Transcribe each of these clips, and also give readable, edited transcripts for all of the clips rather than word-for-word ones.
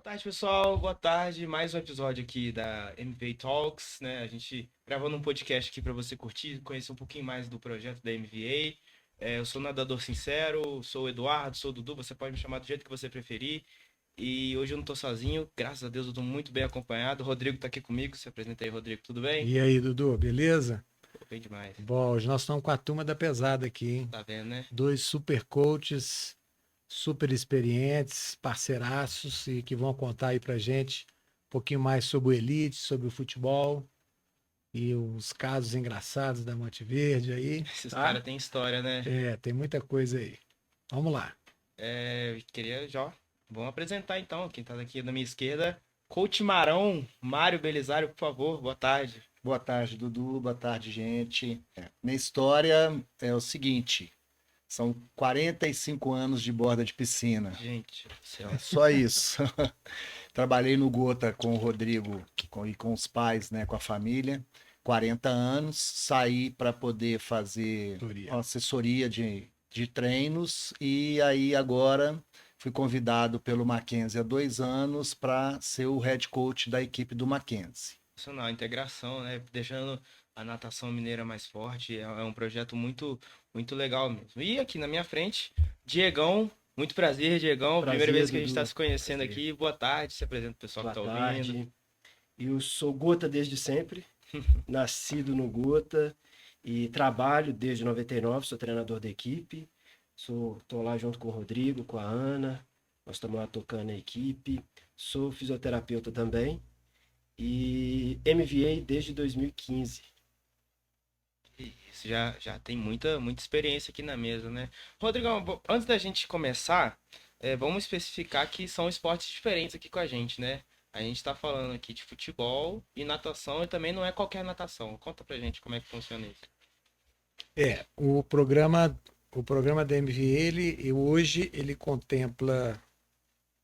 tarde, pessoal. Boa tarde. Mais um episódio aqui da MVA Talks, né? A gente gravando um podcast aqui para você curtir, conhecer um pouquinho mais do projeto da MVA. Eu sou nadador sincero, sou o Eduardo, sou o Dudu, você pode me chamar do jeito que você preferir. E hoje eu não tô sozinho, graças a Deus eu tô muito bem acompanhado. O Rodrigo tá aqui comigo. Se apresenta aí, Rodrigo, tudo bem? E aí, Dudu, beleza? Pô, bem demais. Bom, hoje nós estamos com a turma da pesada aqui, hein? Tá vendo, né? Dois super coaches, super experientes, parceiraços e que vão contar aí pra gente um pouquinho mais sobre o Elite, sobre o futebol e os casos engraçados da Monte Verde aí, Esses tá? caras têm história, né? Tem muita coisa aí. Vamos lá. Eu queria já. Vamos apresentar então. Quem tá aqui na minha esquerda, Coach Marão, Mário Belisário, por favor, boa tarde. Boa tarde, Dudu. Boa tarde, gente. Minha história é o seguinte: são 45 anos de borda de piscina. Gente do céu. Só isso. Trabalhei no Gota com o Rodrigo e com os pais, né, com a família. 40 anos. Saí para poder fazer uma assessoria de treinos. E aí agora fui convidado pelo Mackenzie há 2 anos para ser o head coach da equipe do Mackenzie. A integração, né? Deixando a natação mineira mais forte. É um projeto muito, muito legal mesmo. E aqui na minha frente, Diegão. Muito prazer, Diegão. Prazer, Primeira vez que a gente Dudu. está se conhecendo Prazer. aqui. Boa tarde. Se apresenta pro pessoal Boa que tá tarde. ouvindo. Eu sou Gota desde sempre, nascido no Gota e trabalho desde 99, sou treinador da equipe. Tô lá junto com o Rodrigo, com a Ana, nós estamos lá tocando a equipe. Sou fisioterapeuta também e MVA desde 2015. Isso já tem muita experiência aqui na mesa, né? Rodrigão, antes da gente começar, vamos especificar que são esportes diferentes aqui com a gente, né? A gente tá falando aqui de futebol e natação, e também não é qualquer natação. Conta pra gente como é que funciona isso. O programa da MVA, hoje ele contempla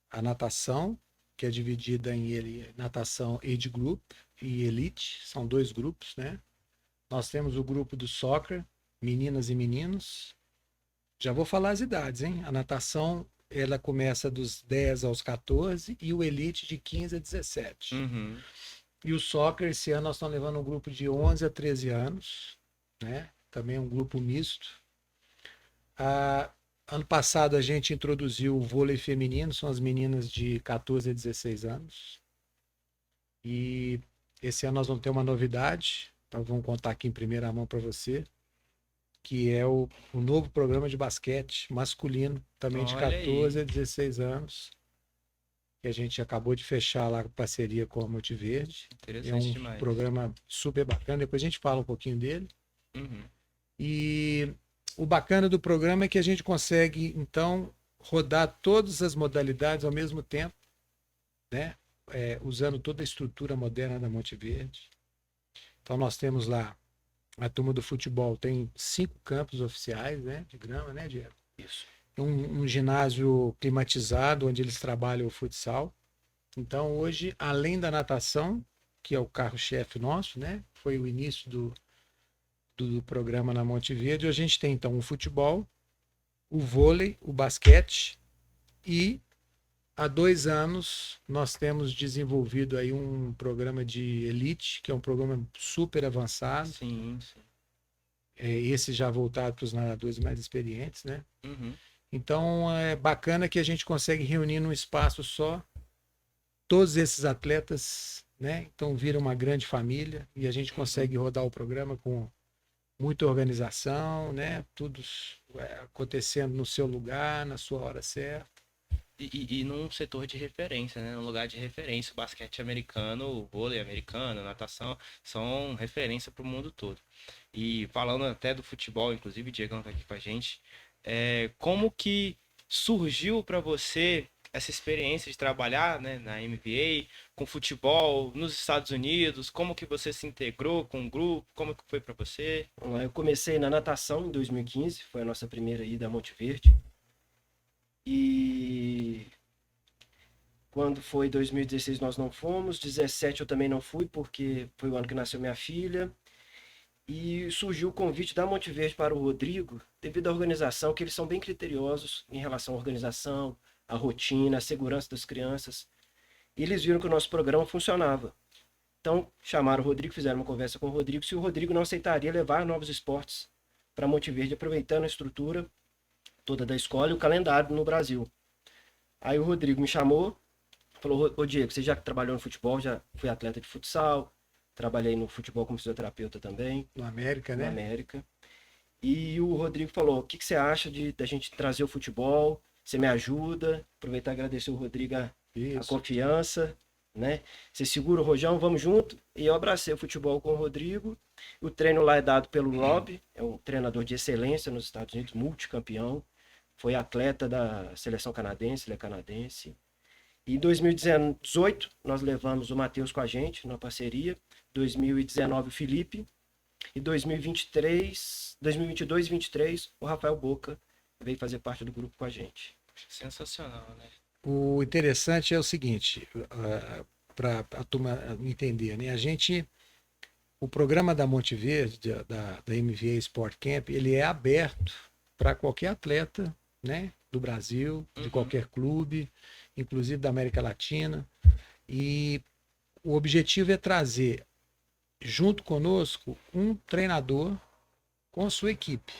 a natação, que é dividida em natação Age Group e Elite, são dois grupos, né? Nós temos o grupo do soccer, meninas e meninos. Já vou falar as idades, hein? A natação, ela começa dos 10 aos 14 e o Elite de 15 a 17. Uhum. E o soccer, esse ano nós estamos levando um grupo de 11 a 13 anos, né? Também é um grupo misto. Ano passado a gente introduziu o vôlei feminino, são as meninas de 14 a 16 anos. E esse ano nós vamos ter uma novidade, então vamos contar aqui em primeira mão para você, que é o novo programa de basquete masculino, também de Olha 14 aí. a 16 anos, que a gente acabou de fechar lá com parceria com a Monte Verde. É Interessante um demais. programa super bacana, depois a gente fala um pouquinho dele. Uhum. E o bacana do programa é que a gente consegue, então, rodar todas as modalidades ao mesmo tempo, né? Usando toda a estrutura moderna da Monte Verde. Então, nós temos lá a turma do futebol, tem 5 campos oficiais, né? De grama, né, Diego? Isso. Um ginásio climatizado, onde eles trabalham o futsal. Então, hoje, além da natação, que é o carro-chefe nosso, né? Foi o início do programa na Monte Verde. A gente tem então o futebol, o vôlei, o basquete e há 2 anos nós temos desenvolvido aí um programa de elite, que é um programa super avançado. Sim. Esse já voltado para os nadadores mais experientes, né? Uhum. Então é bacana que a gente consegue reunir num espaço só todos esses atletas, né? Então vira uma grande família e a gente consegue rodar o programa com muita organização, né? Tudo acontecendo no seu lugar, na sua hora certa. E num setor de referência, né? Num lugar de referência. O basquete americano, o vôlei americano, a natação, são referência para o mundo todo. E falando até do futebol, inclusive, o Diegão tá aqui com a gente. Como que surgiu para você essa experiência de trabalhar, né, na MBA, com futebol nos Estados Unidos? Como que você se integrou com o grupo? Como que foi para você? Vamos lá, eu comecei na natação em 2015, foi a nossa primeira ida a Monte Verde. E quando foi 2016 nós não fomos, 17 eu também não fui, porque foi o ano que nasceu minha filha. E surgiu o convite da Monte Verde para o Rodrigo, devido à organização, que eles são bem criteriosos em relação à organização, à rotina, à segurança das crianças. E eles viram que o nosso programa funcionava. Então, chamaram o Rodrigo, fizeram uma conversa com o Rodrigo, se o Rodrigo não aceitaria levar novos esportes para Monte Verde, aproveitando a estrutura toda da escola e o calendário no Brasil. Aí o Rodrigo me chamou, falou: ô Diego, você já trabalhou no futebol, já fui atleta de futsal, trabalhei no futebol como fisioterapeuta também, No América, na né? América. E o Rodrigo falou: o que você acha da gente trazer o futebol? Você me ajuda? Aproveitar e agradecer o Rodrigo a Isso. confiança, né? Você segura o Rojão, vamos junto. E eu abracei o futebol com o Rodrigo. O treino lá é dado pelo Rob, é um treinador de excelência nos Estados Unidos, multicampeão. Foi atleta da seleção canadense, ele é canadense. E em 2018, nós levamos o Matheus com a gente, numa parceria. 2019, o Felipe. E 2023, 2022 e 2023, o Rafael Boca veio fazer parte do grupo com a gente. Sensacional, né? O interessante é o seguinte, para a turma entender, né? O programa da Monte Verde, da MVA Sport Camp, ele é aberto para qualquer atleta, né? Do Brasil, de qualquer clube, inclusive da América Latina. E o objetivo é trazer junto conosco um treinador com a sua equipe,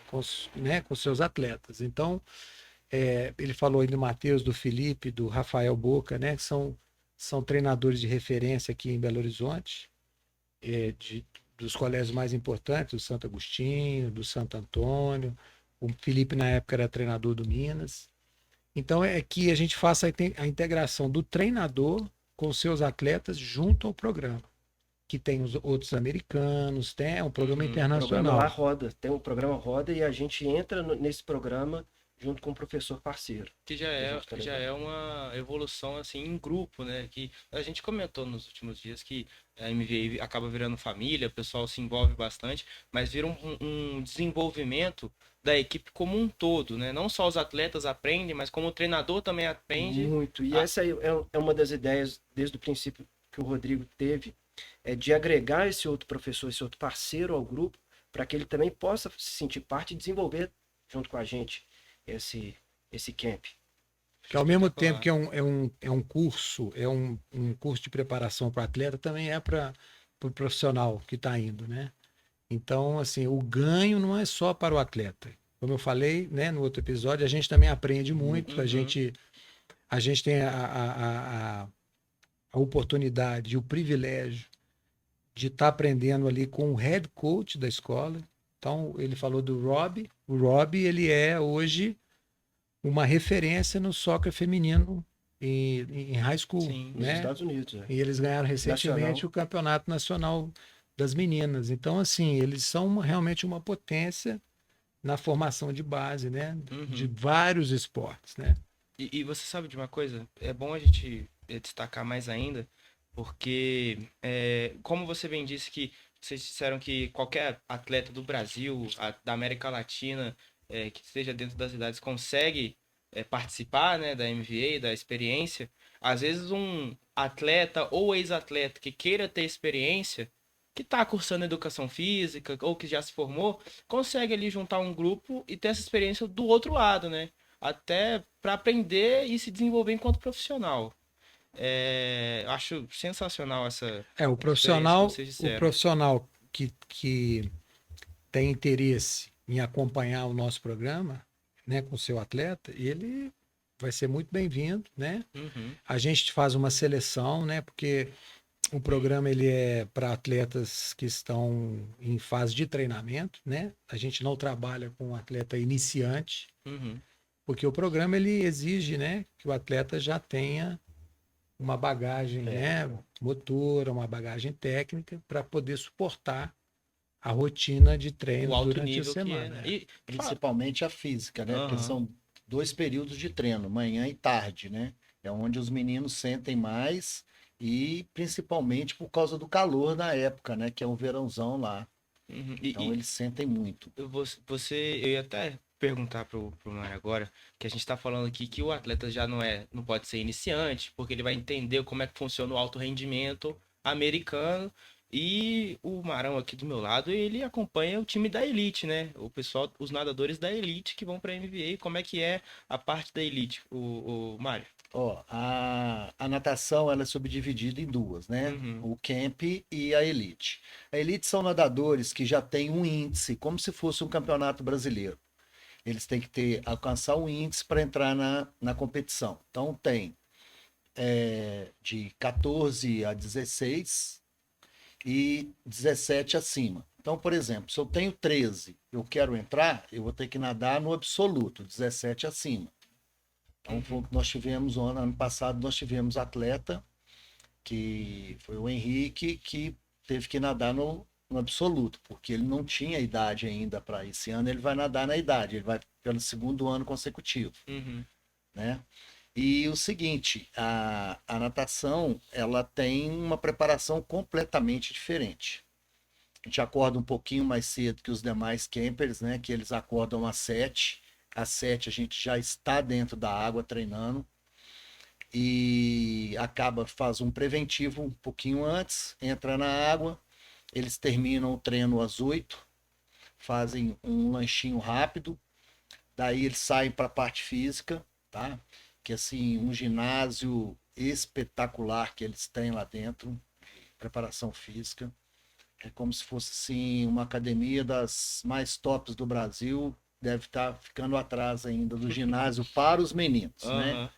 com seus atletas. Então, ele falou aí do Matheus, do Felipe, do Rafael Boca, né? Que são treinadores de referência aqui em Belo Horizonte, dos colégios mais importantes, do Santo Agostinho, do Santo Antônio. O Felipe, na época, era treinador do Minas. Então, é que a gente faça a integração do treinador com seus atletas junto ao programa, que tem os outros americanos, tem um programa O internacional. programa lá roda, tem um programa roda e a gente entra nesse programa junto com o professor parceiro. Que já é uma evolução assim em grupo, né? Que a gente comentou nos últimos dias que a MVA acaba virando família, o pessoal se envolve bastante, mas vira um desenvolvimento da equipe como um todo, né? Não só os atletas aprendem, mas como o treinador também aprende. Muito. E essa aí é uma das ideias, desde o princípio, que o Rodrigo teve, é de agregar esse outro professor, esse outro parceiro ao grupo, para que ele também possa se sentir parte e desenvolver junto com a gente esse camp. Que ao mesmo tempo que é um curso, um curso de preparação para o atleta, também é para o profissional que está indo, né? Então, assim, o ganho não é só para o atleta. Como eu falei, né, no outro episódio, a gente também aprende muito, a gente tem a oportunidade e o privilégio de estar aprendendo ali com o head coach da escola. Então, ele falou do Rob. O Rob, ele é hoje uma referência no soccer feminino em high school. Sim, Nos né? Estados Unidos. E eles ganharam recentemente Nacional. o Campeonato Nacional das Meninas. Então, assim, eles são realmente uma potência na formação de base, né? De vários esportes, né? E você sabe de uma coisa? É bom a gente destacar mais ainda, porque, como você bem disse, que vocês disseram que qualquer atleta do Brasil, da América Latina, que esteja dentro das idades, consegue participar, né, da MVA, da experiência. Às vezes um atleta ou ex-atleta que queira ter experiência, que está cursando educação física ou que já se formou, consegue ali juntar um grupo e ter essa experiência do outro lado, né? Até para aprender e se desenvolver enquanto profissional. Acho sensacional essa O experiência que profissional, vocês disseram. que tem interesse em acompanhar o nosso programa, né, com o seu atleta, ele vai ser muito bem-vindo, né? A gente faz uma seleção, né? Porque o programa ele é para atletas que estão em fase de treinamento, né? A gente não trabalha com um atleta iniciante, porque o programa ele exige, né, que o atleta já tenha uma bagagem, né, motora, uma bagagem técnica para poder suportar a rotina de treino O alto durante a nível que é, semana. né? E, Principalmente a física, né? Porque são 2 períodos de treino, manhã e tarde, né? É onde os meninos sentem mais e principalmente por causa do calor na época, né? Que é um verãozão lá. Então eles sentem muito. eu ia até perguntar pro Mário agora, que a gente tá falando aqui que o atleta já não pode ser iniciante, porque ele vai entender como é que funciona o alto rendimento americano. E o Marão aqui do meu lado, ele acompanha o time da elite, né? O pessoal, os nadadores da elite que vão para a MVA. Como é que é a parte da elite, o Mário? Ó, a natação ela é subdividida em duas, né? Uhum. O camp e a elite. A elite são nadadores que já têm um índice, como se fosse um campeonato brasileiro. Eles têm que alcançar um índice para entrar na competição. Então tem de 14 a 16 e 17 acima. Então, por exemplo, se eu tenho 13, eu quero entrar, eu vou ter que nadar no absoluto, 17 acima. Então, foi o que nós tivemos ano passado, nós tivemos atleta, que foi o Henrique, que teve que nadar no absoluto, porque ele não tinha idade ainda para esse ano, ele vai nadar na idade, ele vai pelo segundo ano consecutivo, Uhum. né? E o seguinte, a natação, ela tem uma preparação completamente diferente. A gente acorda um pouquinho mais cedo que os demais campers, né? Que eles acordam às 7. Às 7 a gente já está dentro da água treinando e faz um preventivo um pouquinho antes, entra na água, eles terminam o treino às 8, fazem um lanchinho rápido, daí eles saem para a parte física, tá? Que assim, um ginásio espetacular que eles têm lá dentro, preparação física. É como se fosse assim, uma academia das mais tops do Brasil, deve estar ficando atrás ainda do ginásio para os meninos, né? Aham.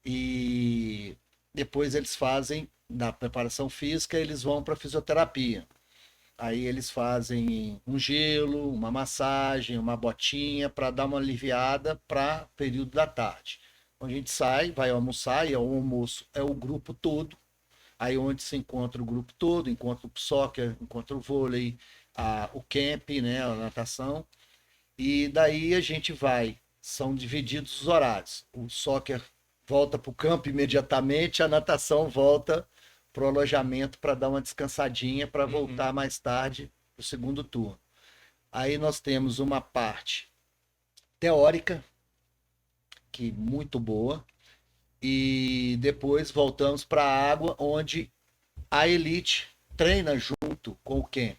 E depois eles fazem da preparação física, eles vão para fisioterapia. Aí eles fazem um gelo, uma massagem, uma botinha para dar uma aliviada para o período da tarde. Então a gente sai, vai almoçar e o almoço é o grupo todo. Aí onde se encontra o grupo todo, encontra o soccer, encontra o vôlei, o camp, né, a natação. E daí a gente vai, são divididos os horários. O soccer volta para o campo imediatamente, a natação volta para o alojamento para dar uma descansadinha, para Uhum. voltar mais tarde para o segundo turno. Aí nós temos uma parte teórica, que muito boa, e depois voltamos para a água, onde a elite treina junto com o camp.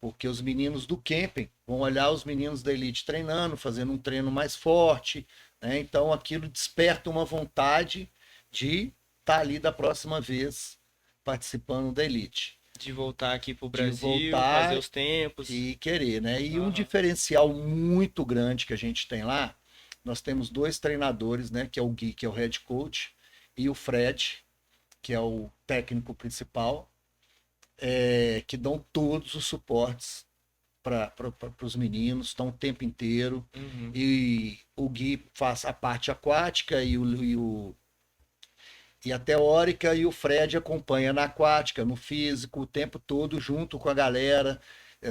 Porque os meninos do camping vão olhar os meninos da elite treinando, fazendo um treino mais forte, né? Então aquilo desperta uma vontade de estar ali da próxima vez participando da elite, De voltar aqui pro de Brasil, fazer voltar os tempos. e querer, né? E um Aham. diferencial muito grande que a gente tem lá, nós temos dois treinadores, né? Que é o Gui, que é o head coach, e o Fred, que é o técnico principal, que dão todos os suportes para os meninos, estão o tempo inteiro. Uhum. E o Gui faz a parte aquática e a teórica, e o Fred acompanha na aquática, no físico, o tempo todo junto com a galera,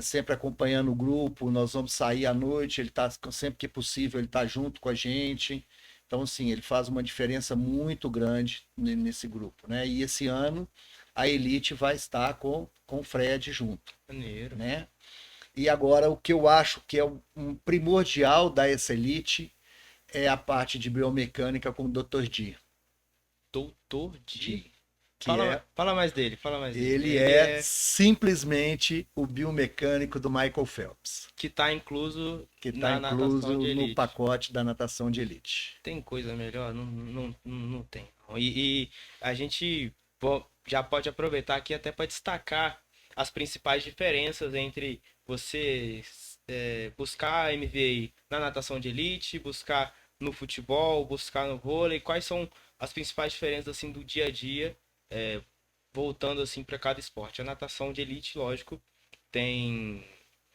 sempre acompanhando o grupo. Nós vamos sair à noite, ele tá sempre que possível, ele está junto com a gente. Então, assim, ele faz uma diferença muito grande nesse grupo, né? E esse ano a Elite vai estar com o Fred junto, Maneiro. né? E agora o que eu acho que é um primordial da essa Elite é a parte de biomecânica com o Dr. D. Doutor D, D. que Fala mais dele, fala mais dele. ele Ele é é simplesmente o biomecânico do Michael Phelps, que tá incluso que está na natação incluso de no elite. pacote da natação de elite. Tem coisa melhor? Não tem. E a gente já pode aproveitar aqui até para destacar as principais diferenças entre você buscar MVA na natação de elite, buscar no futebol, buscar no vôlei. Quais são as principais diferenças assim do dia a dia, é, voltando assim para cada esporte? A natação de elite, lógico, tem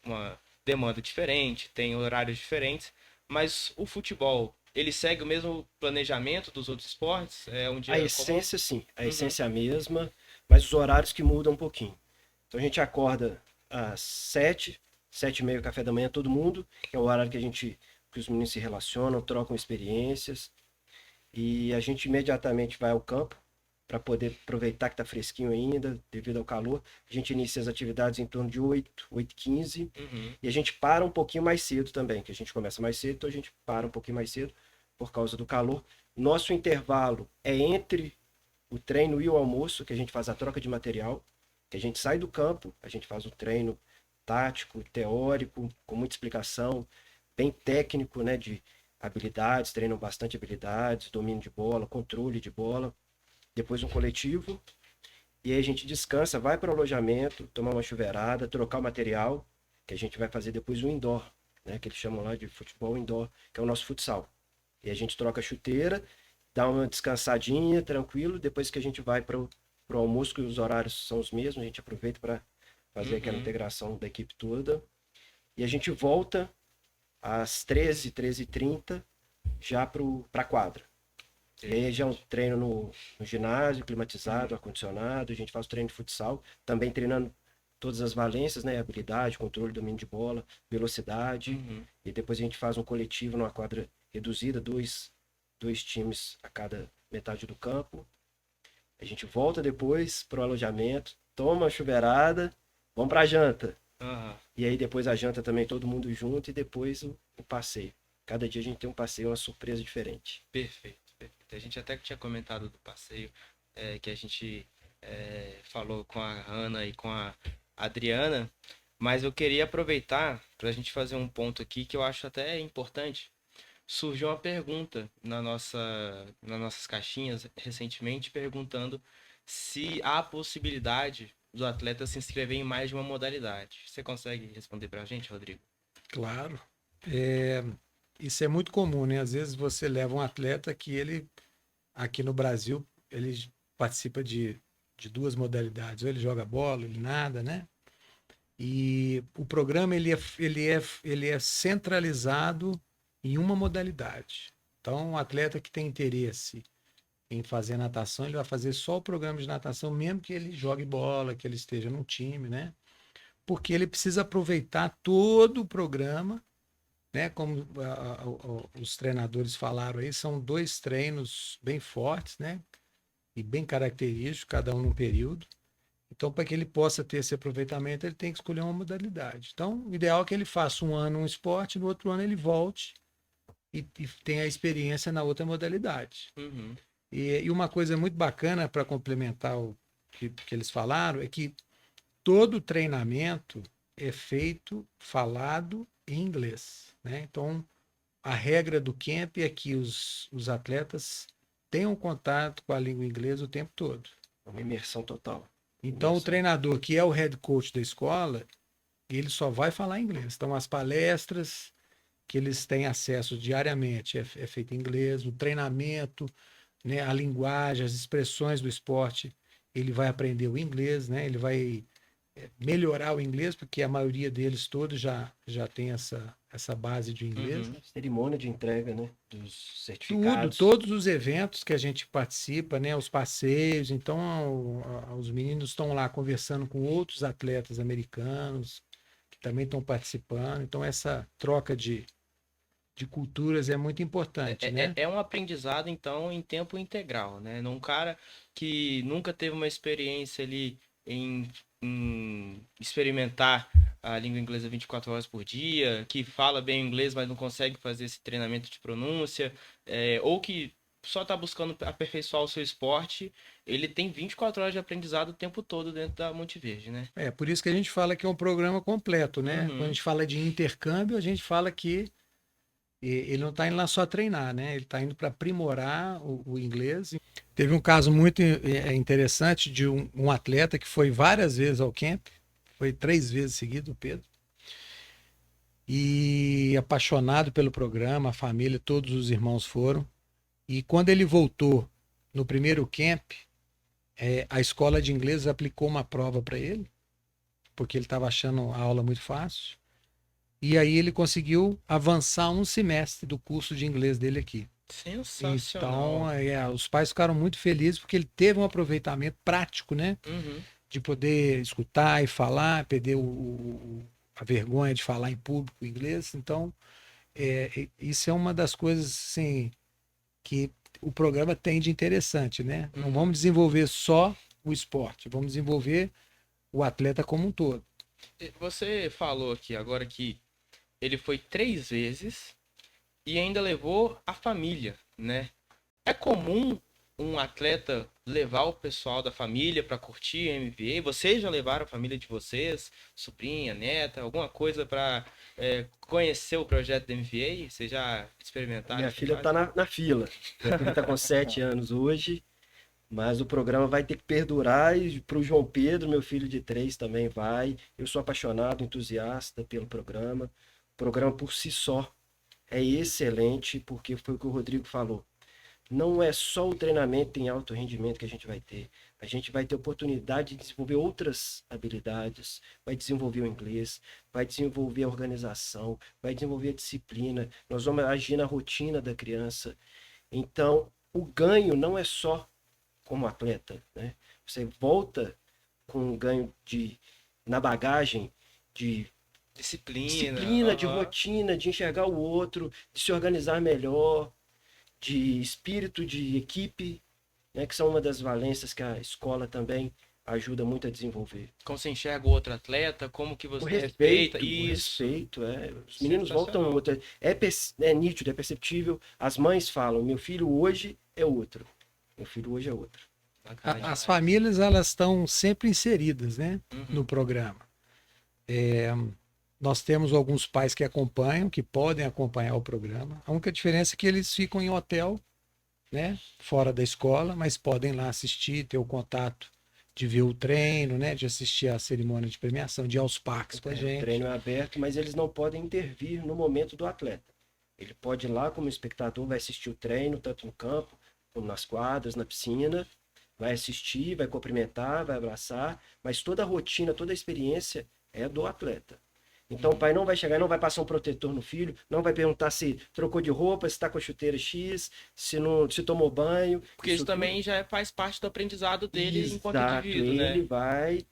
uma demanda diferente, tem horários diferentes, mas o futebol, ele segue o mesmo planejamento dos outros esportes? É um A dia comum? essência, sim, a Uhum. essência é a mesma, mas os horários que mudam um pouquinho. Então a gente acorda às 7, 7h30, café da manhã, todo mundo, que é o horário que os meninos se relacionam, trocam experiências, e a gente imediatamente vai ao campo para poder aproveitar que está fresquinho ainda, devido ao calor. A gente inicia as atividades em torno de 8, 8h15, Uhum. e a gente para um pouquinho mais cedo também, que a gente começa mais cedo, então a gente para um pouquinho mais cedo por causa do calor. Nosso intervalo é entre o treino e o almoço, que a gente faz a troca de material, que a gente sai do campo, a gente faz um treino tático, teórico, com muita explicação, bem técnico, né, de habilidades, treinam bastante habilidades, domínio de bola, controle de bola. Depois um coletivo. E aí a gente descansa, vai para o alojamento, tomar uma chuveirada, trocar o material, que a gente vai fazer depois o indoor, né? Que eles chamam lá de futebol indoor, que é o nosso futsal. E a gente troca a chuteira, dá uma descansadinha, tranquilo, depois que a gente vai para o almoço, que os horários são os mesmos, a gente aproveita para fazer aquela integração da equipe toda. E a gente volta às 13h30 já para a quadra. E aí já é um treino no ginásio, climatizado, ar-condicionado, a gente faz o treino de futsal, também treinando todas as valências, né? Habilidade, controle, domínio de bola, velocidade. E depois a gente faz um coletivo numa quadra reduzida, dois times a cada metade do campo. A gente volta depois pro alojamento, toma uma chuveirada, vamos pra janta. E aí depois a janta também todo mundo junto e depois o passeio. Cada dia a gente tem um passeio, uma surpresa diferente. Perfeito. A gente até tinha comentado do passeio, que a gente falou com a Ana e com a Adriana, mas eu queria aproveitar para a gente fazer um ponto aqui que eu acho até importante. Surgiu uma pergunta nas nossas caixinhas recentemente, perguntando se há possibilidade do atleta se inscrever em mais de uma modalidade. Você consegue responder para a gente, Rodrigo? Claro. Isso é muito comum, né? Às vezes você leva um atleta que ele, aqui no Brasil, ele participa de duas modalidades. Ou ele joga bola, ele nada, né? E o programa ele é centralizado em uma modalidade. Então, um atleta que tem interesse em fazer natação, ele vai fazer só o programa de natação, mesmo que ele jogue bola, que ele esteja num time, né? Porque ele precisa aproveitar todo o programa, né? Como os treinadores falaram aí, são 2 treinos bem fortes, né? E bem característicos, cada um num período. Então, para que ele possa ter esse aproveitamento, ele tem que escolher uma modalidade. Então, o ideal é que ele faça um ano um esporte, no outro ano ele volte e tenha a experiência na outra modalidade. E uma coisa muito bacana para complementar o que eles falaram é que todo treinamento é feito falado em inglês, né? Então, a regra do camp é que os atletas tenham contato com a língua inglesa o tempo todo. Uma imersão total. Então, o treinador, que é o head coach da escola, ele só vai falar inglês. Então, as palestras que eles têm acesso diariamente é feito em inglês, o treinamento, né, a linguagem, as expressões do esporte, ele vai aprender o inglês, né? Ele vai melhorar o inglês, porque a maioria deles todos já tem essa base de inglês. Cerimônia de entrega, né, dos certificados. Todos os eventos que a gente participa, né, os passeios, então os meninos estão lá conversando com outros atletas americanos que também estão participando, então essa troca de culturas é muito importante, né? É um aprendizado, então, em tempo integral, né? Um cara que nunca teve uma experiência ali em experimentar a língua inglesa 24 horas por dia, que fala bem inglês, mas não consegue fazer esse treinamento de pronúncia, ou que só está buscando aperfeiçoar o seu esporte, ele tem 24 horas de aprendizado o tempo todo dentro da Monte Verde, né? Por isso que a gente fala que é um programa completo, né? Quando a gente fala de intercâmbio, a gente fala que ele não está indo lá só treinar, né? Ele está indo para aprimorar o inglês. Teve um caso muito interessante de um atleta que foi várias vezes ao camp, foi 3 vezes seguido, o Pedro, e apaixonado pelo programa, a família, todos os irmãos foram. E quando ele voltou no primeiro camp, a escola de inglês aplicou uma prova para ele, porque ele estava achando a aula muito fácil. E aí ele conseguiu avançar um semestre do curso de inglês dele aqui. Sensacional. Então, os pais ficaram muito felizes porque ele teve um aproveitamento prático, né? De poder escutar e falar, perder a vergonha de falar em público inglês. Então, isso é uma das coisas assim, que o programa tem de interessante, né? Não vamos desenvolver só o esporte, vamos desenvolver o atleta como um todo. Você falou aqui agora que ele foi 3 vezes e ainda levou a família, né? É comum um atleta levar o pessoal da família para curtir a MVA? Vocês já levaram a família de vocês, sobrinha, neta, alguma coisa para conhecer o projeto da MVA? Vocês já experimentaram? Minha filha tá na fila. Minha filha tá com 7 anos hoje, mas o programa vai ter que perdurar e pro João Pedro, meu filho de 3 também vai. Eu sou apaixonado, entusiasta pelo programa. O programa por si só é excelente, porque foi o que o Rodrigo falou. Não é só o treinamento em alto rendimento que a gente vai ter. A gente vai ter oportunidade de desenvolver outras habilidades, vai desenvolver o inglês, vai desenvolver a organização, vai desenvolver a disciplina. Nós vamos agir na rotina da criança. Então, o ganho não é só como atleta, né? Você volta com um ganho na bagagem de disciplina, de rotina, de enxergar o outro, de se organizar melhor, de espírito de equipe, né, que são uma das valências que a escola também ajuda muito a desenvolver. Como você enxerga o outro atleta, como que você respeita isso. O respeito, Os meninos voltam outro. É nítido, é perceptível. As mães falam, meu filho hoje é outro. Meu filho hoje é outro. As famílias, elas estão sempre inseridas, né, no programa. Nós temos alguns pais que acompanham, que podem acompanhar o programa. A única diferença é que eles ficam em hotel, né, fora da escola, mas podem lá assistir, ter o contato de ver o treino, né, de assistir a cerimônia de premiação, de ir aos parques com a gente. O treino é aberto, mas eles não podem intervir no momento do atleta. Ele pode ir lá como espectador, vai assistir o treino, tanto no campo, como nas quadras, na piscina, vai assistir, vai cumprimentar, vai abraçar, mas toda a rotina, toda a experiência é do atleta. Então o pai não vai chegar, não vai passar um protetor no filho, não vai perguntar se trocou de roupa, se está com a chuteira X, se tomou banho. Porque isso também já faz parte do aprendizado dele. Exato, enquanto indivíduo, né? Ele vai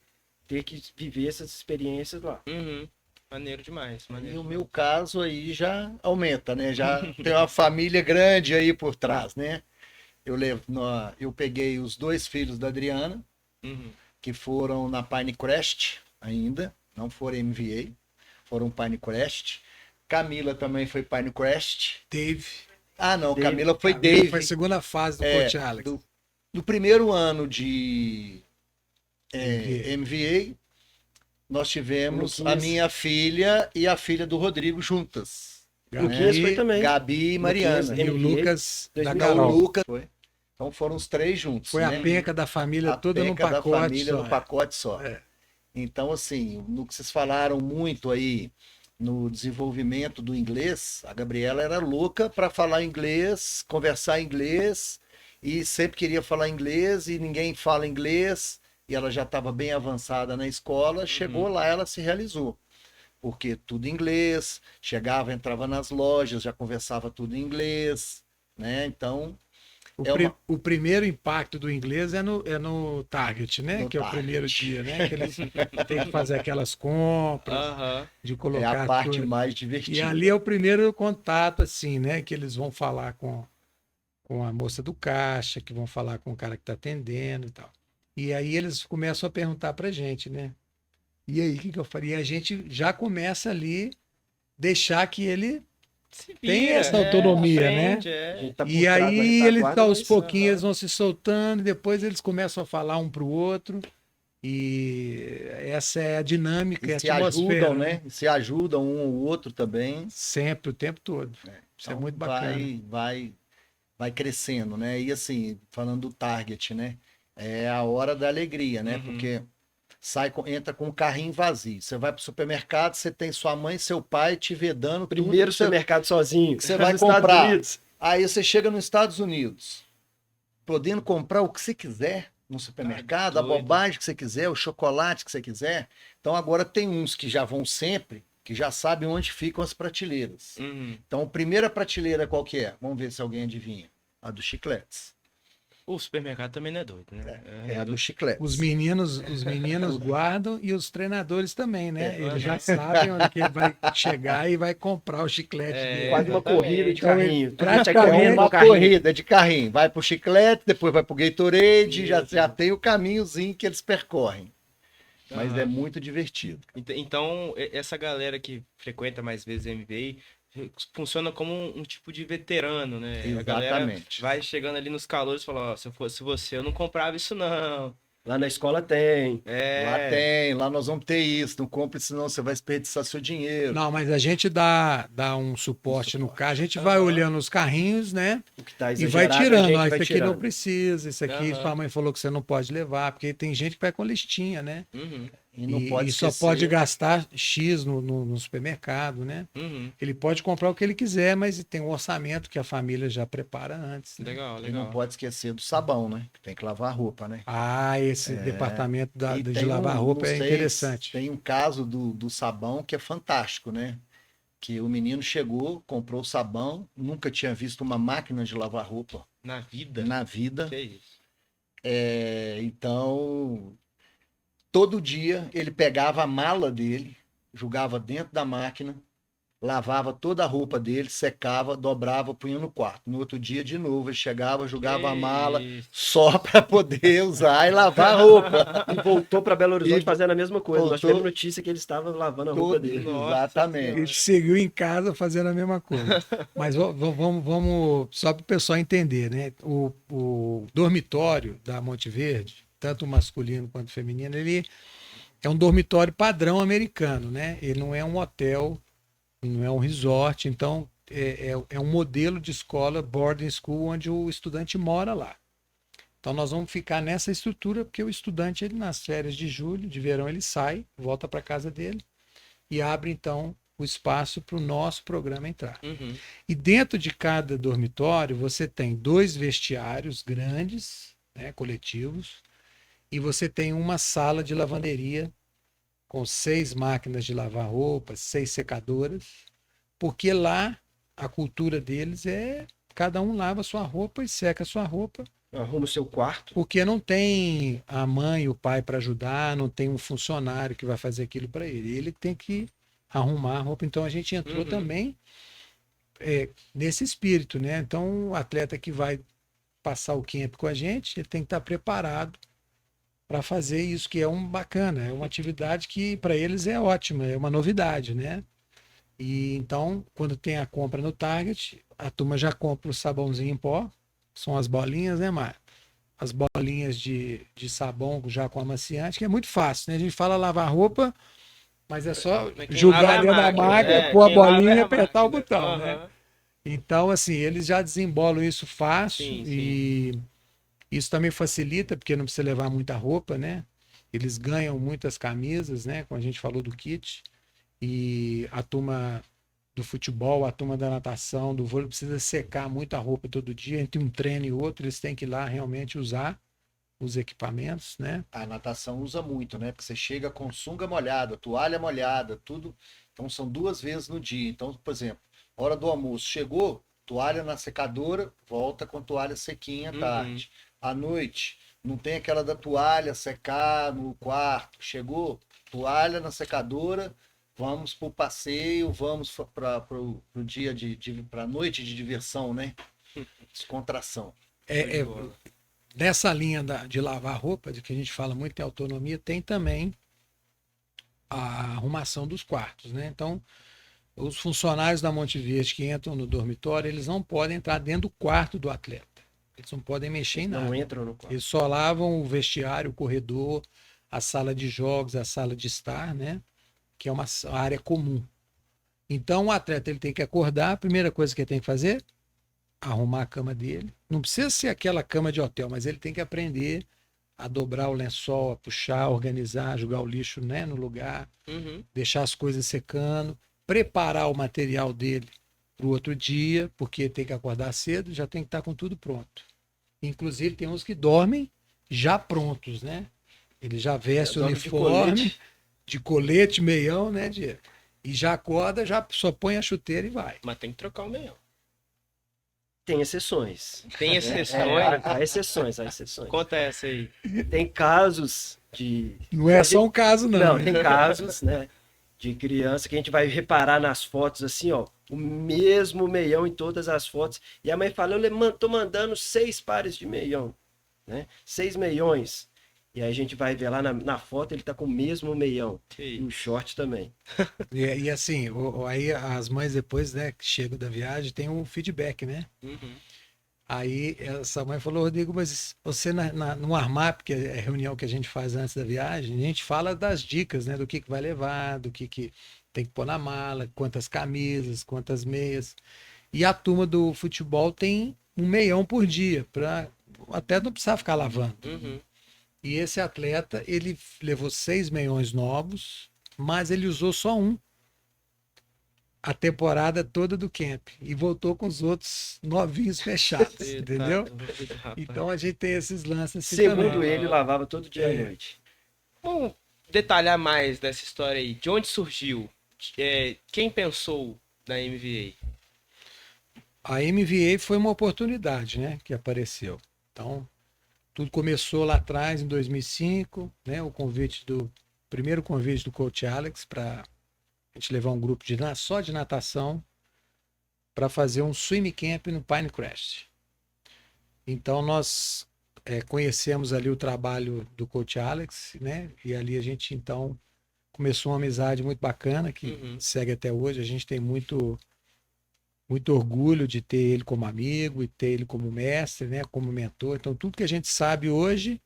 ter que viver essas experiências lá. Maneiro demais. E o meu caso aí já aumenta, né? Já tem uma família grande aí por trás, né? Eu peguei os 2 filhos da Adriana, que foram na Pinecrest ainda, não foram MVA. Foram Pinecrest. Camila também foi Pinecrest. Dave. Ah, não, Camila foi Dave. Foi a segunda fase do Coach Alex. Do primeiro ano de MVA, nós tivemos a minha filha e a filha do Rodrigo juntas. Gabi, foi também. Gabi e Mariana. E o Lucas da Carol. O Lucas foi. Então foram os 3 juntos. Foi, né? A penca da família toda no pacote da família só. No pacote só. Então, assim, no que vocês falaram muito aí no desenvolvimento do inglês, a Gabriela era louca para falar inglês, conversar inglês, e sempre queria falar inglês e ninguém fala inglês, e ela já estava bem avançada na escola. Chegou lá, ela se realizou, porque tudo em inglês, chegava, entrava nas lojas, já conversava tudo em inglês, né? Então... O primeiro impacto do inglês é no Target, né? Que é o primeiro dia, né? Que eles têm que fazer aquelas compras, de colocar... É a parte mais divertida. E ali é o primeiro contato, assim, né? Que eles vão falar com a moça do caixa, que vão falar com o cara que está atendendo e tal. E aí eles começam a perguntar pra gente, né? E aí, o que eu faria? E a gente já começa ali, deixar que ele... tem essa autonomia, aprende, né? E aí eles aos pouquinhos vão se soltando, depois eles começam a falar um pro outro, e essa é a dinâmica, e se ajudam, né? Se ajudam um ao outro também. Sempre, o tempo todo. Isso então é muito bacana. Vai crescendo, né? E assim, falando do Target, né? É a hora da alegria, né? Porque entra com o carrinho vazio. Você vai pro supermercado, você tem sua mãe e seu pai te vedando. Primeiro supermercado sozinho. Você vai comprar. Aí você chega nos Estados Unidos, podendo comprar o que você quiser no supermercado, a bobagem que você quiser, o chocolate que você quiser. Então agora tem uns que já vão sempre, que já sabem onde ficam as prateleiras. Então a primeira prateleira qual que é? Vamos ver se alguém adivinha. A dos chicletes. O supermercado também não é doido, né? É a do chiclete. Os meninos guardam e os treinadores também, né? Eles já sabem onde que ele vai chegar e vai comprar o chiclete dele. Quase uma corrida de carrinho. Praticamente uma corrida de carrinho. Vai pro chiclete, depois vai pro Gatorade, já tem o caminhozinho que eles percorrem. Mas é muito divertido. Então, essa galera que frequenta mais vezes MVA funciona como um tipo de veterano, né? A galera Exatamente. vai chegando ali nos calores e fala, ó, se eu fosse você, eu não comprava isso não. Lá na escola tem. Lá É, tem, lá nós vamos ter isso. Não compre, senão você vai desperdiçar seu dinheiro. Não, mas a gente dá um suporte no carro, a gente vai Aham. olhando os carrinhos, né? O que tá E vai exagerado, a tirando, gente ó, vai isso aqui não tirando. precisa, isso aqui Aham. sua mãe falou que você não pode levar, porque tem gente que vai com listinha, né? uhum, E não pode E só esquecer. pode gastar X no supermercado, né? uhum. Ele pode comprar o que ele quiser, mas tem um orçamento que a família já prepara antes, né? Legal, E não legal. pode esquecer do sabão, né? Que tem que lavar a roupa, né? Ah, esse departamento E de tem lavar roupa não é sei, interessante. tem um caso do sabão que é fantástico, né? Que o menino chegou, comprou o sabão, nunca tinha visto uma máquina de lavar roupa Na vida? na vida. Que isso? Então, todo dia ele pegava a mala dele, jogava dentro da máquina, lavava toda a roupa dele, secava, dobrava, punha no quarto. No outro dia, de novo, ele chegava, jogava a mala Que isso. só para poder usar e lavar a roupa. E voltou para Belo Horizonte E fazendo a mesma coisa. Nós voltou- tivemos notícia que ele estava lavando a roupa dele. Nossa Exatamente. Ele seguiu em casa fazendo a mesma coisa. Mas vamos só para o pessoal entender, né? O dormitório da Monte Verde, tanto o masculino quanto o feminino, ele é um dormitório padrão americano, né? Ele não é um hotel, não é um resort, então é um modelo de escola boarding school onde o estudante mora lá. Então nós vamos ficar nessa estrutura porque o estudante, ele nas férias de julho, de verão, ele sai, volta para casa dele e abre então o espaço para o nosso programa entrar. Uhum. E dentro de cada dormitório você tem 2 vestiários grandes, né, coletivos, e você tem uma sala de lavanderia com 6 máquinas de lavar roupa, 6 secadoras, porque lá a cultura deles é cada um lava sua roupa e seca sua roupa, Arruma o seu quarto. porque não tem a mãe e o pai para ajudar, não tem um funcionário que vai fazer aquilo para ele. Ele tem que arrumar a roupa. Então a gente entrou Uhum. também nesse espírito, né? Então o atleta que vai passar o camp com a gente, ele tem que estar preparado para fazer isso, que é um bacana, é uma atividade que para eles é ótima, é uma novidade, né? E então, quando tem a compra no Target, a turma já compra o sabãozinho em pó, são as bolinhas, né, Mar? As bolinhas de sabão já com amaciante, que é muito fácil, né? A gente fala lavar roupa, mas é só Quem jogar lava é a dentro da máquina, máquina, pôr a quem lava bolinha é e a apertar o máquina. botão, né? Aham. Então, assim, eles já desembolam isso fácil Sim, e isso também facilita, porque não precisa levar muita roupa, né? Eles ganham muitas camisas, né? Como a gente falou do kit. E a turma do futebol, a turma da natação, do vôlei, precisa secar muita roupa todo dia. Entre um treino e outro, eles têm que ir lá realmente usar os equipamentos, né? A natação usa muito, né? Porque você chega com sunga molhada, toalha molhada, tudo. Então são 2 vezes no dia. Então, por exemplo, hora do almoço, chegou, toalha na secadora, volta com toalha sequinha à Uhum. tarde. À noite, não tem aquela da toalha secar no quarto. Chegou, toalha na secadora, vamos para o passeio, vamos para o dia para noite de diversão, né? Descontração. É, nessa linha de lavar roupa, de que a gente fala muito em autonomia, tem também a arrumação dos quartos, né? Então, os funcionários da Monte Verde que entram no dormitório, eles não podem entrar dentro do quarto do atleta. Eles não podem mexer em nada. Não entram no quarto. Eles só lavam o vestiário, o corredor, a sala de jogos, a sala de estar, né? Que é uma área comum. Então, o atleta ele tem que acordar, a primeira coisa que ele tem que fazer, arrumar a cama dele. Não precisa ser aquela cama de hotel, mas ele tem que aprender a dobrar o lençol, a puxar, a organizar, jogar o lixo, né, no lugar, Uhum. deixar as coisas secando, preparar o material dele para o outro dia, porque tem que acordar cedo, já tem que estar com tudo pronto. Inclusive, tem uns que dormem já prontos, né? Ele já veste o Dorme de uniforme, de colete, meião, né, Diego? E já acorda, já só põe a chuteira e vai. Mas tem que trocar o meião. Tem exceções. Tem exceções? Há exceções, há exceções. Conta essa aí. Tem casos de. Não é só um caso, não. Não, né? tem casos, né? De criança que a gente vai reparar nas fotos assim, ó. O mesmo meião em todas as fotos. E a mãe fala, tô mandando 6 pares de meião, né? 6 meiões. E aí a gente vai ver lá na foto, ele tá com o mesmo meião. Que E isso. o short também. E assim, aí as mães depois, né, que chegam da viagem, tem um feedback, né? Uhum. Aí essa mãe falou, Rodrigo, mas você no armap, que é a reunião que a gente faz antes da viagem, a gente fala das dicas, né? Do que vai levar, do que tem que pôr na mala, quantas camisas, quantas meias. E a turma do futebol tem 1 meião por dia, para até não precisar ficar lavando. Uhum. E esse atleta, ele levou 6 meiões novos, mas ele usou só um a temporada toda do camp e voltou com os outros novinhos fechados, Você tá entendeu? doido, rapaz. Então a gente tem esses lances assim Segundo também. ele, lavava todo dia à noite. Vamos detalhar mais dessa história aí. De onde surgiu? Quem pensou na MVA? A MVA foi uma oportunidade, né, que apareceu. Então, tudo começou lá atrás, em 2005, né, primeiro convite do coach Alex para a gente levar um grupo só de natação para fazer um swim camp no Pinecrest. Então, nós conhecemos ali o trabalho do coach Alex, né, e ali a gente, então, começou uma amizade muito bacana, que segue até hoje. A gente tem muito orgulho de ter ele como amigo e ter ele como mestre, né, como mentor. Então, tudo que a gente sabe hoje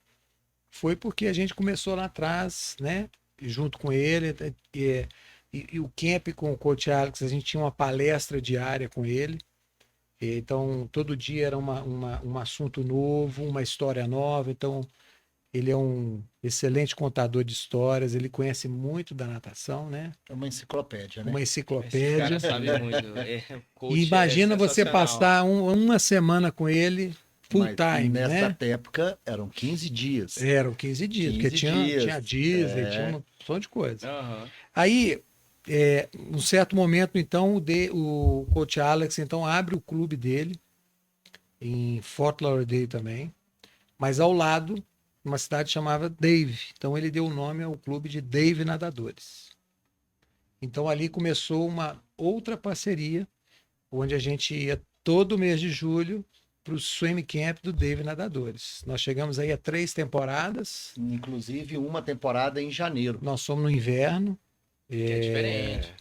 foi porque a gente começou lá atrás, né, junto com ele. E o camp com o coach Alex, a gente tinha uma palestra diária com ele. Então, todo dia era um assunto novo, uma história nova. Então, ele é um excelente contador de histórias, ele conhece muito da natação, né? É uma enciclopédia, né? Uma Esse enciclopédia. cara sabe muito. O coach E imagina é você sensacional. passar uma semana com ele full Mas time, nessa né? época eram 15 dias. Eram 15 dias, porque 15 tinha dias, Disney, tinha um montão de coisa. Aham. Aí, num certo momento, então, o coach Alex então abre o clube dele em Fort Lauderdale também, mas ao lado, uma cidade chamada Dave. Então ele deu o nome ao clube de Dave Nadadores. Então ali começou uma outra parceria, onde a gente ia todo mês de julho para o swim camp do Dave Nadadores. Nós chegamos aí a 3 temporadas. Inclusive uma temporada em janeiro. Nós somos no inverno. Que é diferente.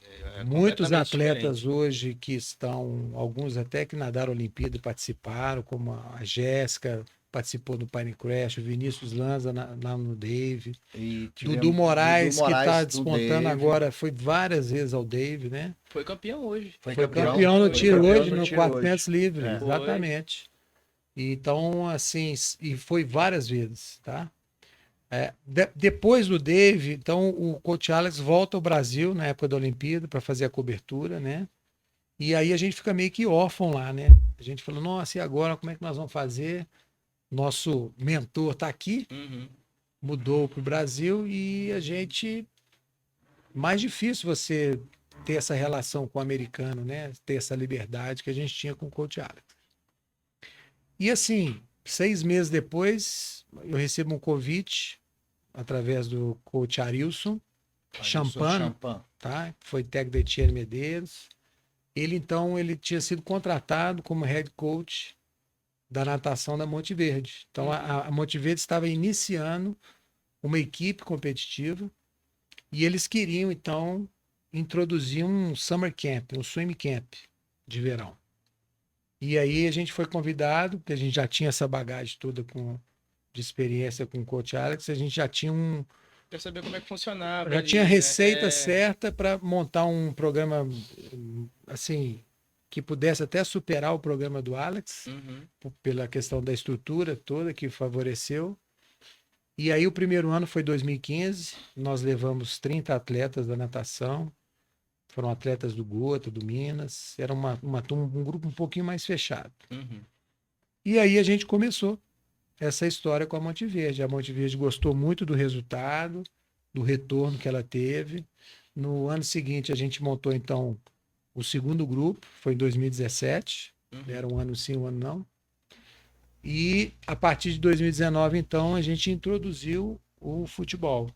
Muitos completamente atletas diferente. hoje que estão, alguns até que nadaram a Olimpíada participaram, como a Jéssica participou do Pinecrest, o Vinícius Lanza lá no Dave, E Dudu Moraes, que está do despontando Dave. agora, foi várias vezes ao Dave, né? Foi campeão hoje. Foi campeão no foi tiro campeão hoje, no no tiro 400 livre, É. exatamente. Então, assim, e foi várias vezes, tá? Depois do Dave, então o coach Alex volta ao Brasil na época da Olimpíada para fazer a cobertura, né? E aí a gente fica meio que órfão lá, né? A gente falou, nossa, e agora como é que nós vamos fazer? Nosso mentor está aqui, Uhum. mudou para o Brasil e a gente. Mais difícil você ter essa relação com o americano, né? Ter essa liberdade que a gente tinha com o coach Alex. E assim, 6 meses depois, eu recebo um convite através do coach Arilson Champano, tá? Foi técnico da Etienne Medeiros. Ele tinha sido contratado como head coach da natação da Monte Verde. Então a Monte Verde estava iniciando uma equipe competitiva e eles queriam então introduzir um summer camp, um swim camp de verão. E aí a gente foi convidado, porque a gente já tinha essa bagagem toda de experiência com o coach Alex, a gente já tinha Quer saber como é que funcionava. já ali, tinha a né? receita certa para montar um programa assim que pudesse até superar o programa do Alex, Uhum. pela questão da estrutura toda que favoreceu. E aí o primeiro ano foi 2015, nós levamos 30 atletas da natação, foram atletas do Gota, do Minas, era uma turma, um grupo um pouquinho mais fechado. Uhum. E aí a gente começou essa história com a Monte Verde. A Monte Verde gostou muito do resultado, do retorno que ela teve. No ano seguinte a gente montou então o segundo grupo, foi em 2017, era um ano sim, um ano não. E a partir de 2019, então, a gente introduziu o futebol,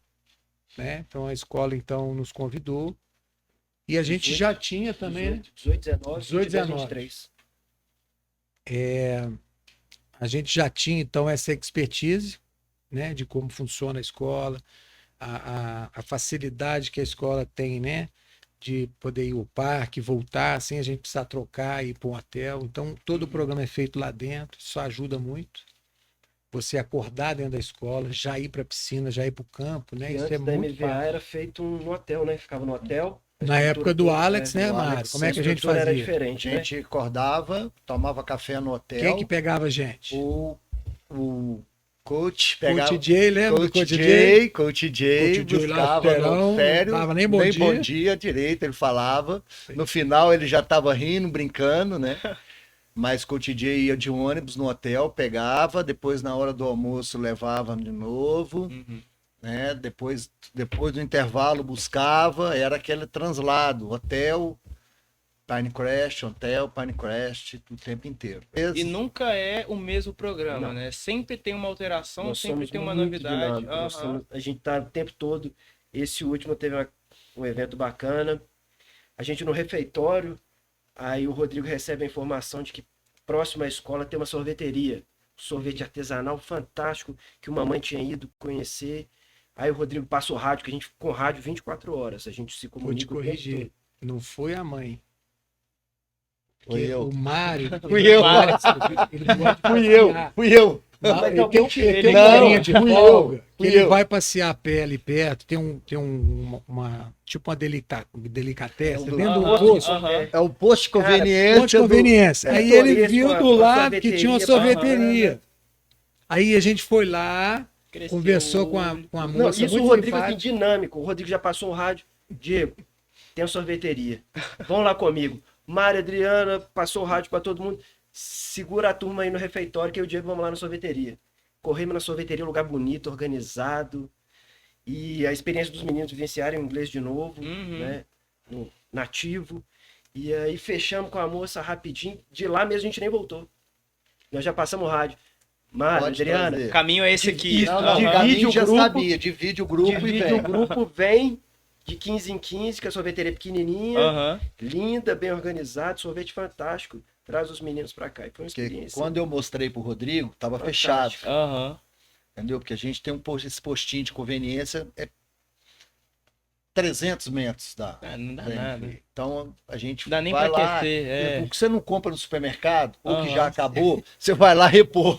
né? Então a escola então nos convidou e a gente já tinha também 18, 19, 18, 19. 23. A gente já tinha então essa expertise né, de como funciona a escola, a facilidade que a escola tem, né, de poder ir ao parque, voltar, sem a gente precisar trocar e ir para um hotel. Então, todo o programa é feito lá dentro, isso ajuda muito. Você acordar dentro da escola, já ir para a piscina, já ir para o campo, né? E Isso antes é da muito MVA fácil. era feito no hotel, né? Ficava no hotel. A Na estrutura época do toda, Alex, né, do Mário? Alex, Como é que a gente estrutura era fazia? A diferente, né? gente acordava, tomava café no Quem hotel. que pegava a gente? O coach pegava. Coach J, lembra do Coach Coach J? Coach J, Coach J lá, buscava serão, no sério, dava nem bom dia. bom dia direito, ele falava. No final ele já estava rindo, brincando, né? Mas Coach J ia de ônibus no hotel, pegava, depois na hora do almoço levava de novo, Uhum. né? Depois do intervalo buscava, era aquele translado, hotel, Pinecrest, hotel, Pinecrest, o tempo inteiro. E nunca é o mesmo programa, Não. né? Sempre tem uma alteração, Nós sempre somos tem uma muito novidade. dinâmicos, nós Aham. somos- a gente tá o tempo todo. Esse último teve um evento bacana. A gente no refeitório, aí o Rodrigo recebe a informação de que próximo à escola tem uma sorveteria. Sorvete artesanal fantástico, que uma mãe tinha ido conhecer. Aí o Rodrigo passa o rádio, que a gente com rádio 24 horas. A gente se Vou te comunica o tempo corrigir. todo. Não foi a mãe. Fui Porque eu. o Mário. Fui eu. Ele gosta de Fui eu, passear. fui eu. Não, Mas ele não, tem, mentira, ele tem ele- uma Não, horinha de fui eu, folga, que fui ele eu. vai passear a pé ali perto, uma tipo uma delicatessen dentro do Aham, posto. aham. É o posto de Cara, conveniência. Ponto de conveniência. do- Aí é, ele Torres viu com a- do com a lado que tinha uma sorveteria sorveteria. Aí a gente foi lá, Cresceu conversou o com a olho. moça. Não, isso muito o Rodrigo assim, simpática. dinâmico. O Rodrigo já passou um rádio. Diego, tem uma sorveteria. Vão lá comigo. Mário, Adriana, passou o rádio para todo mundo. Segura a turma aí no refeitório que eu e o Diego vamos lá na sorveteria. Corremos na sorveteria, um lugar bonito, organizado. E a experiência dos meninos vivenciarem o inglês de novo, Uhum. né? No nativo. E aí fechamos com a moça rapidinho. De lá mesmo a gente nem voltou. Nós já passamos o rádio. Mário, Pode Adriana, trazer. O caminho é esse aqui. Isso, Não, Aham. não, divide o caminho o já grupo, sabia, divide o grupo e divide vem. o grupo, vem de 15 em 15, que a sorveteria é pequenininha, Aham. linda, bem organizado, sorvete fantástico. Traz os meninos pra cá. E foi uma Porque experiência. quando eu mostrei pro Rodrigo, tava Fantástico. fechado, Aham. entendeu? Porque a gente tem esse postinho de conveniência, é 300 metros da. Ah, não dá da nada. MV. Então a gente Não dá nem vai pra lá. aquecer. É. O que você não compra no supermercado, ou que Aham. já acabou, você vai lá repor.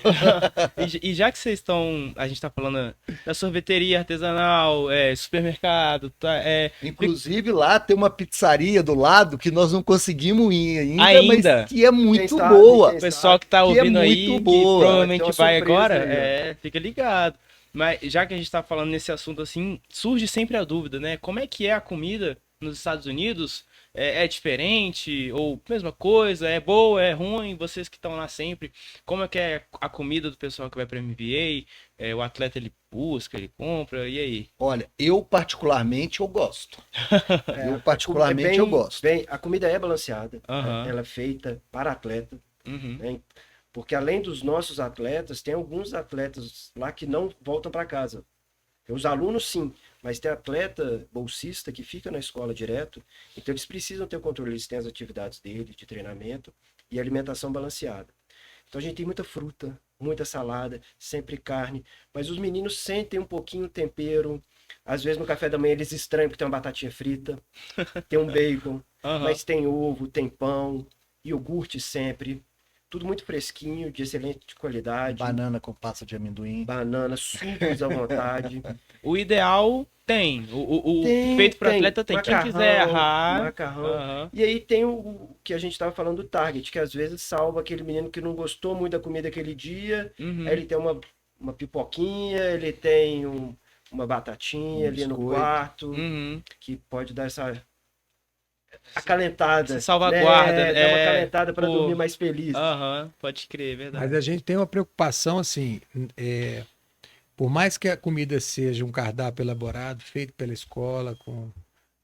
E já que vocês estão. A gente tá falando da sorveteria artesanal, supermercado, Inclusive lá tem uma pizzaria do lado que nós não conseguimos ir ainda, Ainda? mas que é muito sabe, boa. quem o pessoal que tá Que é ouvindo aí, muito que boa. provavelmente Vai ter uma vai surpresa agora, aí, fica ligado. Mas já que a gente tá falando nesse assunto assim, surge sempre a dúvida, né? Como é que é a comida nos Estados Unidos? É diferente? Ou mesma coisa? É boa? É ruim? Vocês que estão lá sempre, como é que é a comida do pessoal que vai pra MBA? O atleta ele busca, ele compra, e aí? Olha, eu particularmente eu gosto. É, Eu particularmente eu gosto. a comida é balanceada. Aham. Ela é feita para atleta. Uhum. Né? Porque além dos nossos atletas, tem alguns atletas lá que não voltam para casa. Tem os alunos sim, mas tem atleta bolsista que fica na escola direto, então eles precisam ter o controle, eles têm as atividades dele, de treinamento e alimentação balanceada. Então a gente tem muita fruta, muita salada, sempre carne, mas os meninos sentem um pouquinho o tempero. Às vezes no café da manhã eles estranham porque tem uma batatinha frita, tem um bacon, Aham. mas tem ovo, tem pão, iogurte sempre. Tudo muito fresquinho, de excelente qualidade. Banana com pasta de amendoim. Banana, sucos à vontade. O ideal tem. O Tem, feito para tem. atleta tem. Quem Macarrão, quiser errar. macarrão. Aham. E aí tem o que a gente estava falando do Target, que às vezes salva aquele menino que não gostou muito da comida aquele dia. Uhum. Aí ele tem uma pipoquinha, ele tem uma batatinha ali no biscoito. quarto, Uhum. que pode dar essa acalentada. Essa salvaguarda, Né? Dá uma acalentada para pô. dormir mais feliz. Aham, pode crer, verdade. Mas a gente tem uma preocupação assim, por mais que a comida seja um cardápio elaborado, feito pela escola, com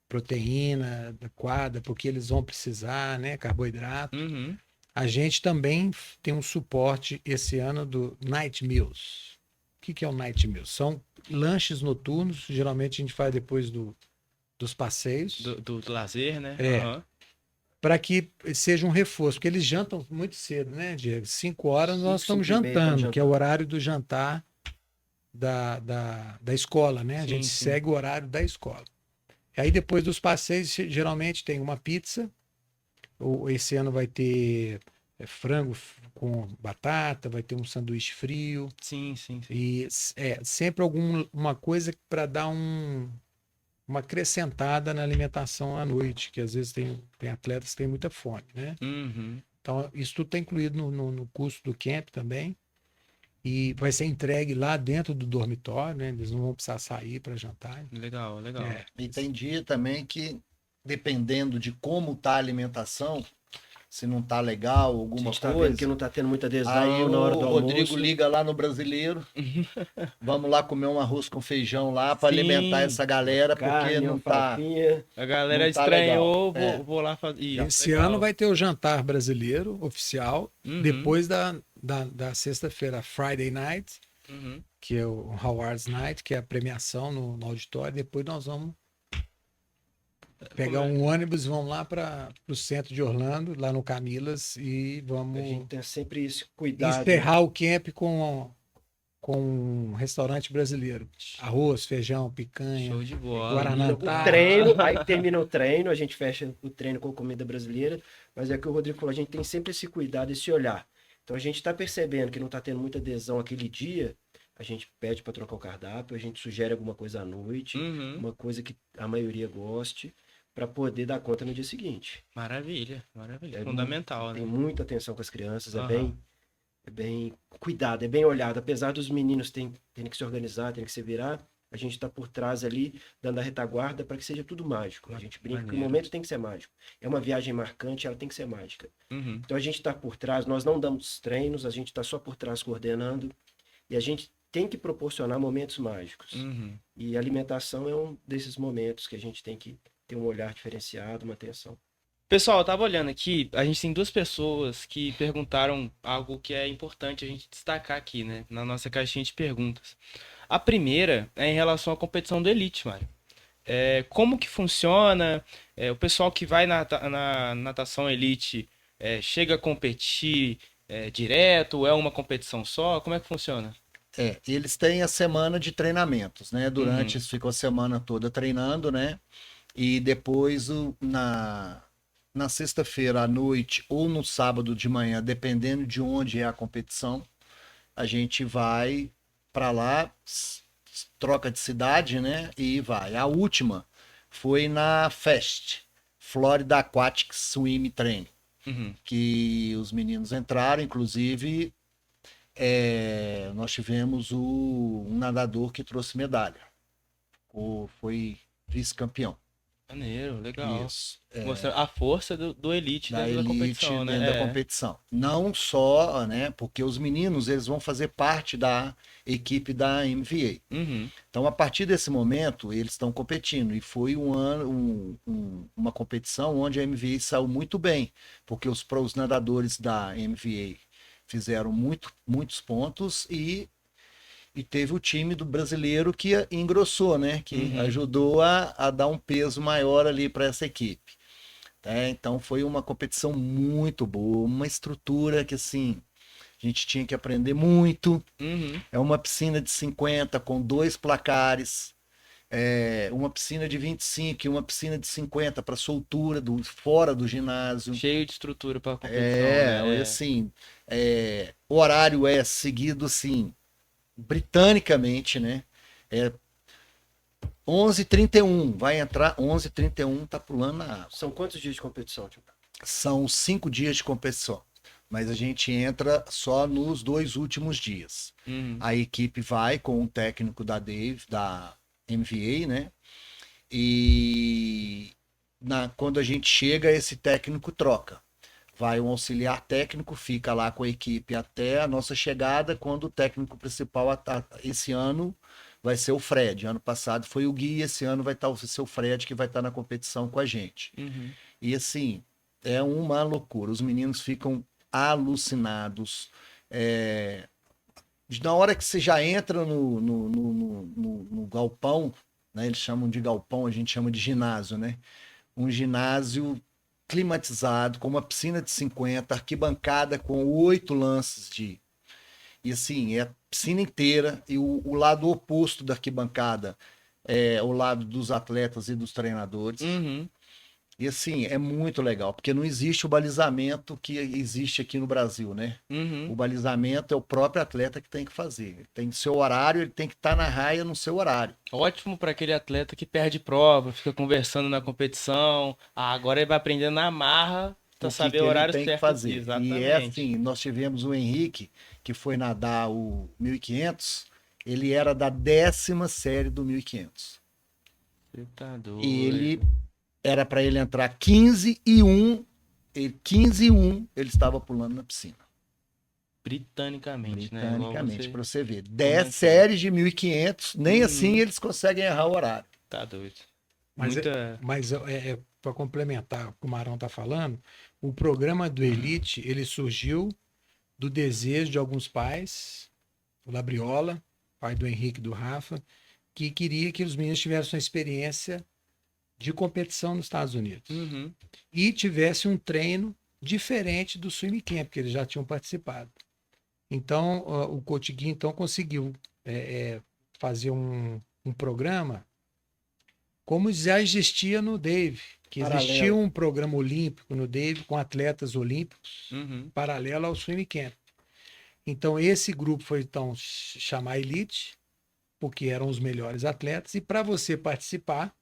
proteína adequada, porque eles vão precisar, né, carboidrato, Uhum. a gente também tem um suporte esse ano do Night Meals. O que é o Night Meals? São lanches noturnos, geralmente a gente faz depois dos passeios, Do lazer, né? É. Aham. para que seja um reforço, porque eles jantam muito cedo, né, Diego? 5 horas nós Cinco, estamos 5:30 jantando, estamos que é o horário do jantar da escola, né? A Sim, gente sim. segue o horário da escola. Aí depois dos passeios, geralmente tem uma pizza. Esse ano vai ter frango com batata, vai ter um sanduíche frio. Sim, sim, sim. E sempre uma coisa para dar uma acrescentada na alimentação à noite, que às vezes tem atletas que têm muita fome, né? Uhum. Então, isso tudo está incluído no custo do camp também. E vai ser entregue lá dentro do dormitório, né? Eles não vão precisar sair para jantar. Legal, legal. É, E tem dia também que, dependendo de como tá a alimentação, se não tá legal, A alguma gente tá vendo coisa, que não tá tendo muita aí adesão na hora o do Rodrigo almoço. liga lá no Brasileiro, vamos lá comer um arroz com feijão lá para alimentar Sim. essa galera, porque Carne, não uma tá, farofinha. A galera não tá legal. estranhou, É. vou lá fazer. esse ano vai ter o jantar brasileiro oficial, Uhum. depois da sexta-feira, Friday Night, Uhum. que é o Howard's Night, que é a premiação no auditório. Depois nós vamos pegar um ônibus, vamos lá para o centro de Orlando, lá no Camilas, e A vamos gente tem sempre esse cuidado. encerrar o camp com um restaurante brasileiro. Arroz, feijão, picanha, Show de bola. Guaraná O Antártica. treino, aí termina o treino, a gente fecha o treino com comida brasileira, mas é que o Rodrigo falou, a gente tem sempre esse cuidado, esse olhar. Então a gente está percebendo que não está tendo muita adesão aquele dia, a gente pede para trocar o cardápio, a gente sugere alguma coisa à noite, Uhum. uma coisa que a maioria goste, para poder dar conta no dia seguinte. Maravilha, maravilha. É Fundamental, Tem né? muita atenção com as crianças, Aham. é bem cuidado, é bem olhado. Apesar dos meninos terem que se organizar, terem que se virar, a gente está por trás ali, dando a retaguarda para que seja tudo mágico. A gente brinca que o Maneiro. momento tem que ser mágico. É uma viagem marcante, ela tem que ser mágica. Uhum. Então a gente está por trás, nós não damos treinos, a gente está só por trás coordenando e a gente tem que proporcionar momentos mágicos. Uhum. E a alimentação é um desses momentos que a gente tem que ter um olhar diferenciado, uma atenção. Pessoal, eu tava olhando aqui, a gente tem duas pessoas que perguntaram algo que é importante a gente destacar aqui, né? Na nossa caixinha de perguntas. A primeira é em relação à competição do Elite, Mário. Como que funciona? O pessoal que vai na natação Elite chega a competir direto? Ou é uma competição só? Como é que funciona? Eles têm a semana de treinamentos, né? Durante, Uhum. eles ficam a semana toda treinando, né? E depois, na sexta-feira à noite ou no sábado de manhã, dependendo de onde é a competição, a gente vai para lá, troca de cidade, né? E vai. A última foi na FAST, Florida Aquatic Swim Training, Uhum. que os meninos entraram, inclusive nós tivemos um nadador que trouxe medalha. Foi vice-campeão. Maneiro, legal. Isso. Mostrando a força do Elite Da dentro da elite competição, né? dentro da competição. Não só, né? Porque os meninos eles vão fazer parte da equipe da MVA. Uhum. Então, a partir desse momento, eles estão competindo. E foi uma competição onde a MVA saiu muito bem, porque os nadadores da MVA fizeram muitos pontos e teve o time do brasileiro que engrossou, né? Que ajudou a dar um peso maior ali para essa equipe. Então foi uma competição muito boa, uma estrutura que assim a gente tinha que aprender muito. Uhum. É uma piscina de 50 com 2 placares, uma piscina de 25 e uma piscina de 50 para soltura fora do ginásio. Cheio de estrutura para competição, né? Assim, o horário é seguido assim britanicamente, né? 11h31, vai entrar 11h31, tá pulando na água. São quantos dias de competição, tio? São 5 dias de competição, mas a gente entra só nos 2 últimos dias. Uhum. A equipe vai com o técnico da MVA, né? E quando a gente chega, esse técnico troca. Vai um auxiliar técnico, fica lá com a equipe até a nossa chegada, quando o técnico principal, esse ano, vai ser o Fred. Ano passado foi o Gui, esse ano vai ser o Fred, que vai estar na competição com a gente. Uhum. E assim, é uma loucura. Os meninos ficam alucinados. Na hora que você já entra no galpão, né? Eles chamam de galpão, a gente chama de ginásio, né? Um ginásio climatizado, com uma piscina de 50, arquibancada com 8 lances de... E assim, piscina inteira, e o lado oposto da arquibancada é o lado dos atletas e dos treinadores. Uhum. E assim, é muito legal, porque não existe o balizamento que existe aqui no Brasil, né? Uhum. O balizamento é o próprio atleta que tem que fazer. Ele tem seu horário, ele tem que estar na raia no seu horário. Ótimo para aquele atleta que perde prova, fica conversando na competição. Ah, agora ele vai aprendendo na marra para O que saber que o ele horário tem que certo. fazer. Exatamente. E é assim, nós tivemos o Henrique, que foi nadar o 1500, ele era da 10ª série do 1500. Você tá doido. E ele era para ele entrar 15 e 1, 15 e 1, ele estava pulando na piscina. Britanicamente, né? Britanicamente, Igual para você ver. comentou. 10 séries de 1500, nem Uhum. assim eles conseguem errar o horário. Tá doido. Mas, Muita... para complementar o que o Marão está falando, o programa do Elite ele surgiu do desejo de alguns pais, o Labriola, pai do Henrique e do Rafa, que queria que os meninos tivessem uma experiência de competição nos Estados Unidos Uhum. e tivesse um treino diferente do swim camp que eles já tinham participado. Então, o Coach Gui então conseguiu fazer um programa como já existia no Dave, que Paralelo. existia um programa olímpico no Dave com atletas olímpicos Uhum. paralelo ao swim camp. Então, esse grupo foi então chamar Elite, porque eram os melhores atletas, e para você participar,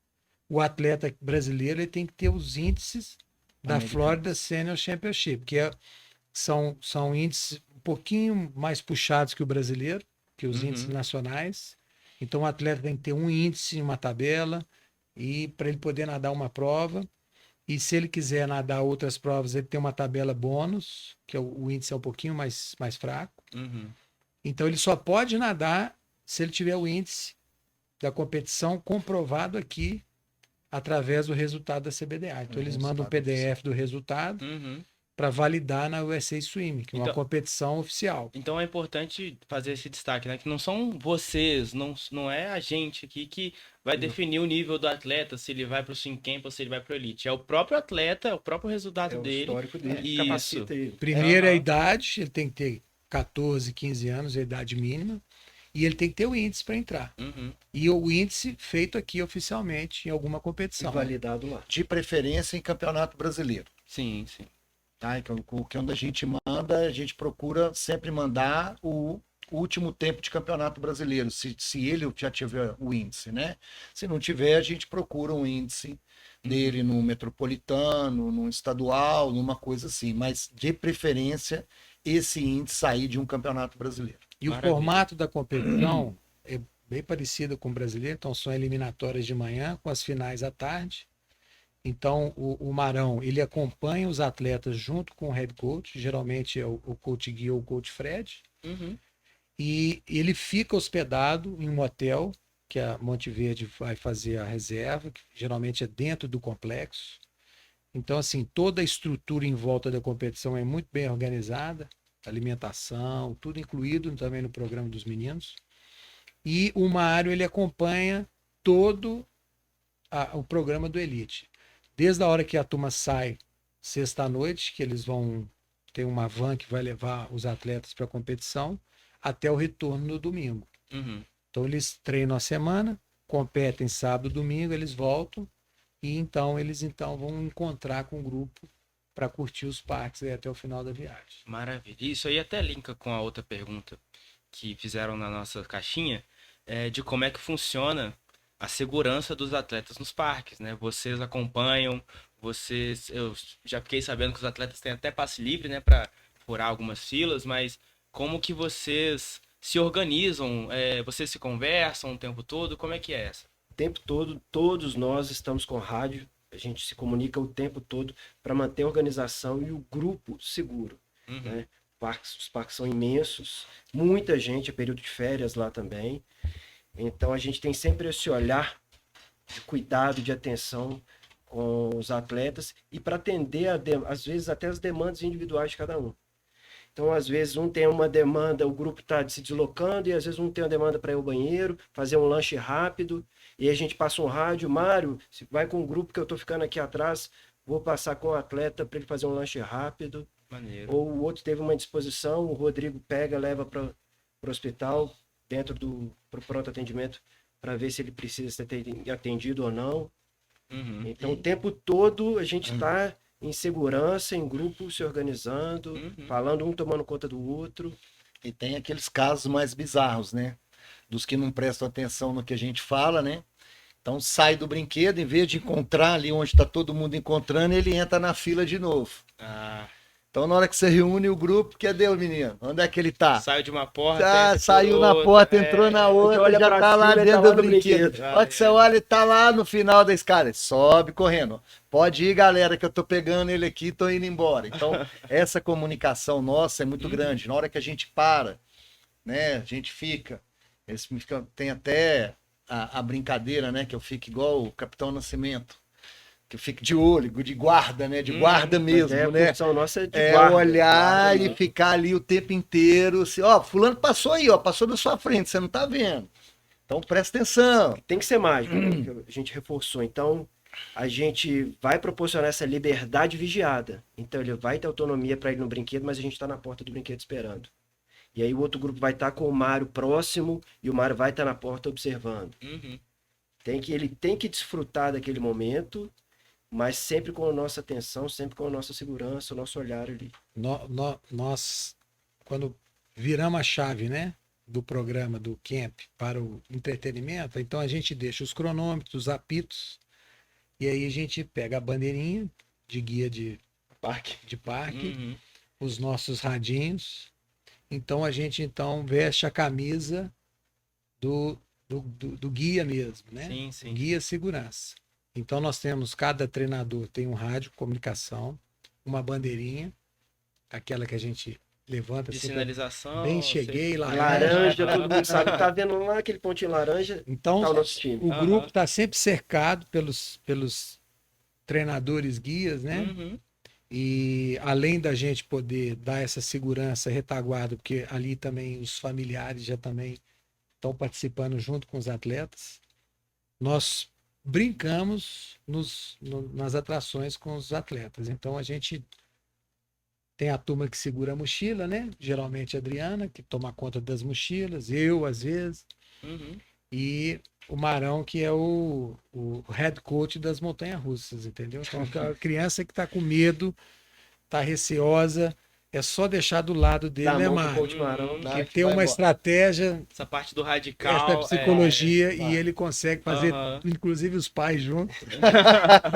o atleta brasileiro ele tem que ter os índices da Americano. Florida Senior Championship, que são índices um pouquinho mais puxados que o brasileiro, que os Uhum. índices nacionais. Então, o atleta tem que ter um índice em uma tabela, e para ele poder nadar uma prova. E se ele quiser nadar outras provas, ele tem uma tabela bônus, que o índice é um pouquinho mais fraco. Uhum. Então, ele só pode nadar se ele tiver o índice da competição comprovado aqui através do resultado da CBDA. Então, eles mandam um PDF do resultado Uhum. para validar na USA Swim, que é uma Então- competição oficial. Então é importante fazer esse destaque, né? Que não são vocês, não é a gente aqui que vai definir o nível do atleta, se ele vai pro swim camp ou se ele vai pro elite. É o próprio atleta, é o próprio resultado É o dele. histórico dele que Isso. capacita ele. Primeiro é a Aham. idade, ele tem que ter 14, 15 anos, a idade mínima, e ele tem que ter o índice para entrar. Uhum. E o índice feito aqui oficialmente em alguma E competição. validado lá. De preferência em campeonato brasileiro. Sim, sim. Tá? Então, quando a gente manda, a gente procura sempre mandar o último tempo de campeonato brasileiro, se ele já tiver o índice, né? Se não tiver, a gente procura um índice dele no metropolitano, no estadual, numa coisa assim, mas de preferência esse índice sair de um campeonato brasileiro. E o Maravilha. formato da competição é bem parecido com o brasileiro, então são eliminatórias de manhã com as finais à tarde. Então o Marão ele acompanha os atletas junto com o head coach, geralmente é o coach Gui ou o coach Fred, Uhum. e ele fica hospedado em um hotel que a Monte Verde vai fazer a reserva, que geralmente é dentro do complexo. Então, assim, toda a estrutura em volta da competição é muito bem organizada, alimentação, tudo incluído também no programa dos meninos. E o Mário, ele acompanha todo o programa do Elite. Desde a hora que a turma sai, sexta-noite, que eles vão ter uma van que vai levar os atletas para a competição, até o retorno no domingo. Uhum. Então, eles treinam a semana, competem sábado e domingo, eles voltam, e então eles vão encontrar com o grupo para curtir os parques aí até o final da viagem. Maravilha. Isso aí até linka com a outra pergunta que fizeram na nossa caixinha, de como é que funciona a segurança dos atletas nos parques, né? Vocês acompanham, eu já fiquei sabendo que os atletas têm até passe livre, né, para furar algumas filas, mas como que vocês se organizam? Vocês se conversam o tempo todo? Como é que é essa? O tempo todo, todos nós estamos com rádio, a gente se comunica o tempo todo para manter a organização e o grupo seguro. Uhum. Né? Os parques são imensos, muita gente, é período de férias lá também. Então a gente tem sempre esse olhar de cuidado, de atenção com os atletas e para atender, às vezes, até as demandas individuais de cada um. Então, às vezes, um tem uma demanda, o grupo está se deslocando, e às vezes um tem uma demanda para ir ao banheiro, fazer um lanche rápido, e a gente passa um rádio, Mário, vai com o grupo que eu estou ficando aqui atrás, vou passar com o atleta para ele fazer um lanche rápido. Maneiro. Ou o outro teve uma indisposição, o Rodrigo pega, leva para o hospital, dentro pro pronto atendimento, para ver se ele precisa ser atendido ou não. Uhum. Então, o tempo todo a gente está em segurança, em grupo, se organizando, falando, um tomando conta do outro. E tem aqueles casos mais bizarros, né? Dos que não prestam atenção no que a gente fala, né? Então sai do brinquedo, em vez de encontrar ali onde está todo mundo encontrando, ele entra na fila de novo. Ah, Então na hora que você reúne o grupo, cadê o menino? Onde é que ele tá? saiu de uma porta, entra Saiu por na outra, porta, entrou na outra, olha já pra tá lá cima, ele dentro tá lá do no brinquedo. brinquedo. Olha que você olha, ele tá lá no final da escada. Sobe correndo. Pode ir, galera, que eu tô pegando ele aqui e tô indo embora. Então, essa comunicação nossa é muito grande. Na hora que a gente para, né, a gente fica. Tem até a brincadeira, né, que eu fico igual o Capitão Nascimento. Que eu fico de olho, de guarda, né? De guarda mesmo, A né? função nossa é de É guarda, olhar guarda e mesmo. ficar ali o tempo inteiro. Assim, ó, fulano passou aí, ó, passou da sua frente, você não tá vendo. Então presta atenção. Tem que ser mágico, né? Que a gente reforçou. Então, a gente vai proporcionar essa liberdade vigiada. Então, ele vai ter autonomia para ir no brinquedo, mas a gente está na porta do brinquedo esperando. E aí o outro grupo vai estar com o Mário próximo e o Mário vai estar na porta observando. Uhum. Ele tem que desfrutar daquele momento, mas sempre com a nossa atenção, sempre com a nossa segurança, o nosso olhar ali. Nós, quando viramos a chave, né, do programa do camp para o entretenimento, então a gente deixa os cronômetros, os apitos, e aí a gente pega a bandeirinha de guia de parque, Uhum. os nossos radinhos. Então a gente veste a camisa do guia mesmo, né? Sim, sim. Guia segurança. Então nós temos, cada treinador tem um rádio comunicação, uma bandeirinha, aquela que a gente levanta De assim, sinalização. bem cheguei, Laranja, todo mundo sabe, tá vendo lá aquele pontinho laranja, Então tá o nosso time. o grupo está sempre cercado pelos treinadores guias, né? Uhum. E além da gente poder dar essa segurança, retaguarda, porque ali também os familiares já também estão participando junto com os atletas, nós brincamos nas atrações com os atletas. Então a gente tem a turma que segura a mochila, né? Geralmente a Adriana, que toma conta das mochilas, eu às vezes, Uhum. e o Marão, que é o head coach das montanhas-russas, entendeu? Então a criança que está com medo, está receosa, é só deixar do lado dele, Dá a né, mão pro Mário? coach Marão. Que tem uma estratégia, Essa parte do radical. essa psicologia, vai. e ele consegue fazer, Aham. inclusive os pais juntos,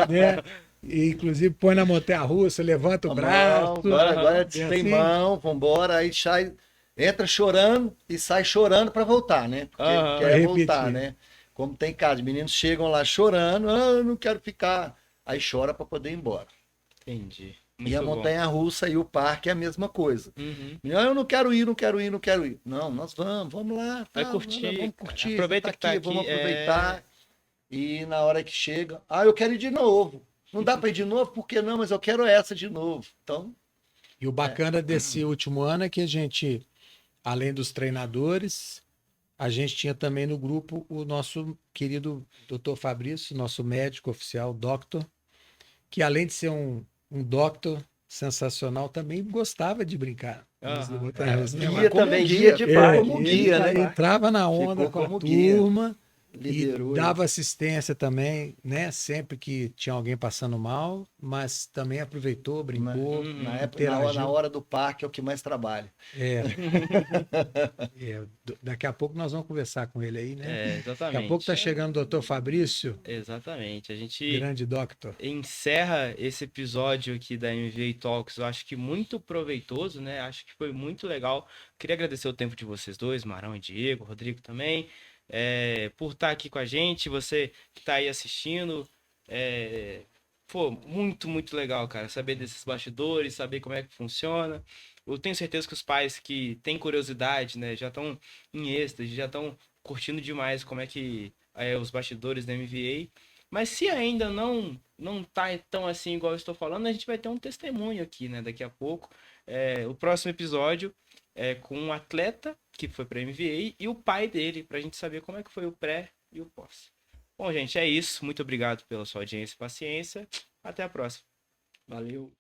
né? E, inclusive põe na montanha-russa, levanta o braço. Agora é tem assim. mão, vambora, aí sai, entra chorando e sai chorando para voltar, né? Porque Aham. quer Vai voltar, repetir. né? Como tem casos, meninos chegam lá chorando, eu não quero ficar. Aí chora para poder ir embora. Entendi. E a Muito bom. montanha-russa e o parque é a mesma coisa. Uhum. Eu não quero ir, não quero ir, não quero ir. Não, nós vamos lá. Vai tá, curtir, vamos cara. curtir. Aproveita você que tá aqui, vamos aproveitar. E na hora que chega, eu quero ir de novo. Não dá para ir de novo? Por que não? Mas eu quero essa de novo. Então, E o bacana desse último ano é que a gente, além dos treinadores, a gente tinha também no grupo o nosso querido Dr. Fabrício, nosso médico oficial, doctor, que além de ser um doctor sensacional, também gostava de brincar. Aham. Guia também, guia de parque. como guia, né? Entrava na onda Ficou com a como guia. turma. Liderou. E dava assistência também, né? Sempre que tinha alguém passando mal, mas também aproveitou, brincou, Na época, interagiu. na hora do parque é o que mais trabalha. É. Daqui a pouco nós vamos conversar com ele aí, né? É, exatamente. Daqui a pouco tá chegando o doutor Fabrício, Exatamente. A gente grande doctor. encerra esse episódio aqui da MVA Talks. Eu acho que muito proveitoso, né? Acho que foi muito legal. Queria agradecer o tempo de vocês dois, Marão e Diego, Rodrigo também. Por estar aqui com a gente, você que está aí assistindo, muito, muito legal, cara, saber desses bastidores, saber como é que funciona. Eu tenho certeza que os pais que têm curiosidade, né, já estão em êxtase, já estão curtindo demais como é que os bastidores da MVA. Mas se ainda não tá tão assim igual eu estou falando, a gente vai ter um testemunho aqui, né, daqui a pouco. O próximo episódio é com um atleta que foi para a MVA e o pai dele, para a gente saber como é que foi o pré e o pós. Bom, gente, é isso. Muito obrigado pela sua audiência e paciência. Até a próxima. Valeu.